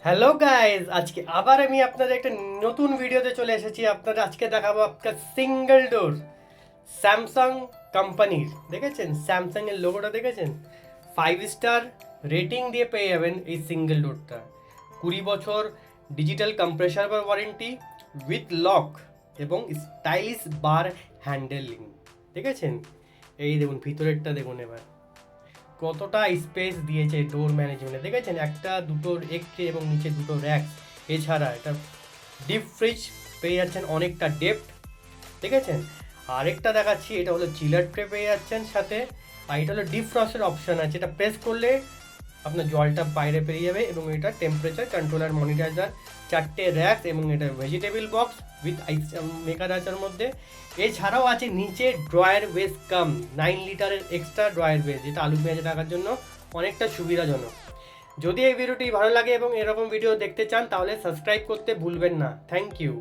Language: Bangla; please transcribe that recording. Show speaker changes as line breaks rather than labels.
হ্যালো গাইজ, আজকে আবার আমি আপনাদের একটা নতুন ভিডিওতে চলে এসেছি। আপনারা আজকে দেখাবো আপনার সিঙ্গেল ডোর স্যামসাং কোম্পানির। দেখেছেন স্যামসাং এর লোগোটা দেখেছেন? 5 স্টার রেটিং দিয়ে পেয়ে যাবেন এই সিঙ্গেল ডোরটা। 20 বছর digital compressor warranty with lock এবং স্টাইলিশ বার হ্যান্ডেলিং। দেখেছেন? এই দেখুন ভিতরেরটা দেখুন এবার কতটা স্পেস দিয়েছে ডোর ম্যানেজমেন্টে। দেখেছেন একটা দুটোর একটে এবং নিচে দুটো র্যাক। এছাড়া এটা ডিপ ফ্রিজ পেয়ে যাচ্ছেন, অনেকটা ডেপথ। দেখেছেন? আরেকটা দেখাচ্ছি, এটা হলো চিলার ট্রে পেয়ে যাচ্ছেন সাথে। আর এটা হলো ডিপ ফ্রস্টের অপশন আছে, এটা প্রেস করলে আপনার জলটা বাইরে বেরিয়ে যাবে। এবং এটা টেম্পারেচার কন্ট্রোলার মনিটরাইজার, 4টে র্যাক এবং এটা vegetable box with ice maker আচার মধ্যে। এছাড়াও আছে নিচে ড্রয়ার বেস কাম 9 লিটারের এক্সট্রা ড্রয়ার বেস, যেটা আলু পেঁয়াজ রাখার জন্য অনেকটা সুবিধাজনক। যদি এই ভিডিওটি ভালো লাগে এবং এরকম ভিডিও দেখতে চান তাহলে সাবস্ক্রাইব করতে ভুলবেন না। Thank you.